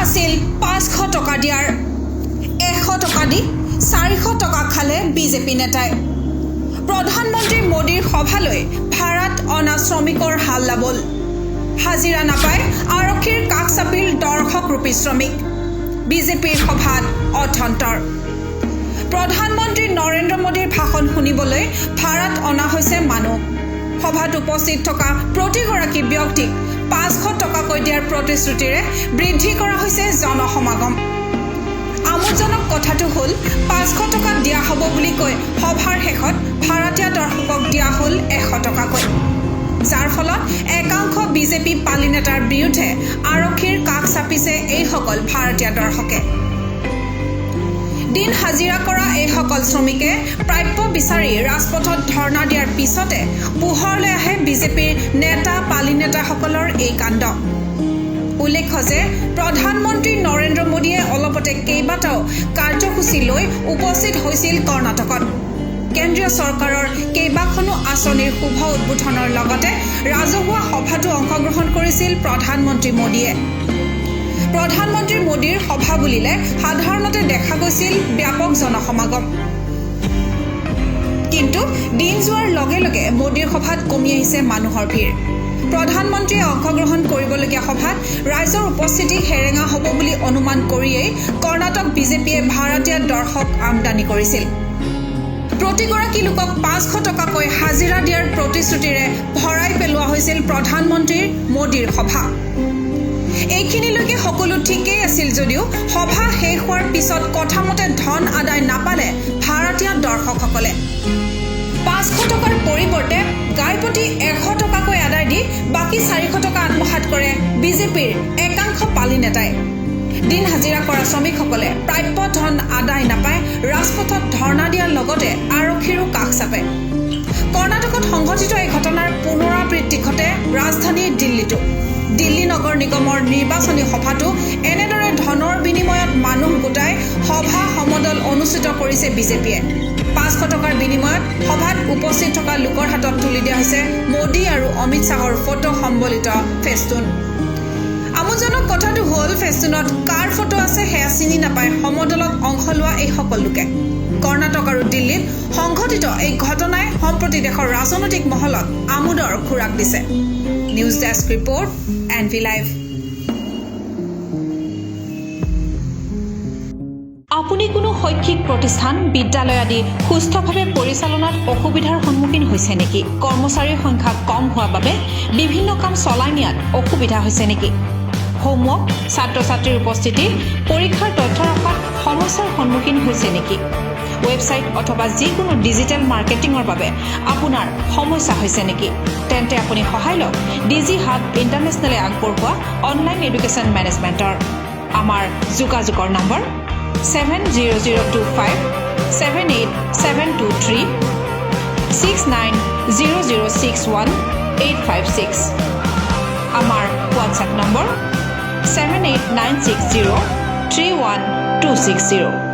আছিল 500 টকা দিয়াৰ 100 টকা দি 400 টকা খালে বিজেপি নেতাই প্ৰধানমন্ত্ৰী মোদীৰ সভালৈ ভাড়াত অনা শ্ৰমিকৰ হাল্লা বল হাজিৰা নাপায় আৰক্ষীৰ কাষ চাপিল দৰ্শক ৰূপী শ্ৰমিক বিজেপিৰ সভাত অথন্তৰ প্ৰধানমন্ত্ৰী নৰেন্দ্ৰ মোদীৰ ভাষণ শুনিবলৈ ভাড়াত অনা হৈছে মানুহ সভাত উপস্থিত থকা প্ৰতিগৰাকী ব্যক্তিক 500 টকাকৈ দিয়াৰ প্ৰতিশ্ৰুতিৰে বৃদ্ধি কৰা হৈছে জনসমাগম আমোদজনক কথাটো হ'ল 500 টকা দিয়া হ'ব বুলি কৈ সভাৰ শেষত ভাড়াতীয়া দৰ্শকক দিয়া হ'ল 100 টকাকৈ যাৰ ফলত একাংশ বিজেপি পালি নেতাৰ বিৰুদ্ধে আৰক্ষীৰ কাষ চাপিছে এইসকল ভাড়াতীয়া দৰ্শকে দিন হাজিৰা কৰা এইসকল শ্ৰমিকে প্ৰাপ্য বিচাৰি ৰাজপথত ধৰ্ণা দিয়াৰ পিছতে পোহৰলৈ আহে বিজেপিৰ নেতা পালি নেতাসকলৰ এই কাণ্ড উল্লেখ্য যে প্ৰধানমন্ত্ৰী নৰেন্দ্ৰ মোদীয়ে অলপতে কেইবাটাও কাৰ্যসূচী লৈ উপস্থিত হৈছিল কৰ্ণাটকত কেন্দ্ৰীয় চৰকাৰৰ কেইবাখনো আঁচনিৰ শুভ উদ্বোধনৰ লগতে ৰাজহুৱা সভাতো অংশগ্ৰহণ কৰিছিল প্ৰধানমন্ত্ৰী মোদীয়ে প্ৰধানমন্ত্ৰী মোদীৰ সভা বুলিলে সাধাৰণতে দেখা গৈছিল ব্যাপক জনসমাগম কিন্তু দিন যোৱাৰ লগে লগে মোদীৰ সভাত কমি আহিছে মানুহৰ ভিৰ প্ৰধানমন্ত্ৰীয়ে অংশগ্ৰহণ কৰিবলগীয়া সভাত ৰাইজৰ উপস্থিতি হেৰেঙা হ'ব বুলি অনুমান কৰিয়েই কৰ্ণাটক বিজেপিয়ে ভাড়াতীয়া দৰ্শক আমদানি কৰিছিল প্ৰতিগৰাকী লোকক 500 টকাকৈ হাজিৰা দিয়াৰ প্ৰতিশ্ৰুতিৰে ভৰাই পেলোৱা হৈছিল প্ৰধানমন্ত্ৰীৰ মোদীৰ সভা এইখিনিলৈকে সকলো ঠিকেই আছিল যদিও সভা শেষ হোৱাৰ পিছত কথামতে ধন আদায় নাপালে ভাড়াতীয়া দৰ্শকসকলে 500 টকাৰ পৰিৱৰ্তে গাইপতি 100 টকাকৈ আদায় দি বাকী 400 টকা আত্মসাৎ কৰে বিজেপিৰ একাংশ পালি নেতাই দিন হাজিৰা কৰা শ্ৰমিকসকলে প্ৰাপ্য ধন আদায় নাপায় ৰাজপথত ধৰ্ণা দিয়াৰ লগতে আৰক্ষীৰো কাষ চাপে কৰ্ণাটকত সংঘটিত এই ঘটনাৰ পুনৰাবৃত্তি ঘটে ৰাজধানী দিল্লীতো দিল্লী নগৰ নিগমৰ নিৰ্বাচনী সভাতো এনেদৰে ধনৰ বিনিময়ত মানুহ গোটাই সভা সমদল অনুষ্ঠিত কৰিছে বিজেপিয়ে 500 টকাৰ বিনিময়ত সভাত উপস্থিত থকা লোকৰ হাতত তুলি দিয়া হৈছে মোদী আৰু অমিত শ্বাহৰ ফটো সম্বলিত ফেস্টুন আমোদজনক কথাটো হ'ল ফেস্টুনত কাৰ ফটো আছে সেয়া চিনি নাপায় সমদলত অংশ লোৱা এই সকল লোকে কৰ্ণাটক আৰু দিল্লীত সংঘটিত এই ঘটনাই সম্প্ৰতি দেশৰ ৰাজনৈতিক মহলত আমোদৰ খোৰাক দিছে news desk report NV Live আপুনি কোনো শৈক্ষিক প্ৰতিষ্ঠান বিদ্যালয় আদি সুস্থভাৱে পৰিচালনাত অসুবিধাৰ সন্মুখীন হৈছে নেকি কৰ্মচাৰীৰ সংখ্যা কম হোৱাৰ বাবে বিভিন্ন কাম চলাই নিয়াত অসুবিধা হৈছে নেকি হোমৱৰ্ক ছাত্ৰ-ছাত্ৰীৰ উপস্থিতি পৰীক্ষাৰ তথ্য ৰখাত সমস্যাৰ সন্মুখীন হৈছে নেকি ৱেবছাইট অথবা যিকোনো ডিজিটেল মাৰ্কেটিঙৰ বাবে আপোনাৰ সমস্যা হৈছে নেকি তেন্তে আপুনি সহায় লওক ডিজি হাব ইণ্টাৰনেশ্যনেলে আগবঢ়োৱা অনলাইন এডুকেশ্যন মেনেজমেণ্টৰ আমাৰ যোগাযোগৰ নম্বৰ 70025 78723 690061 856 আমাৰ হোৱাটছএপ নম্বৰ 78960 31260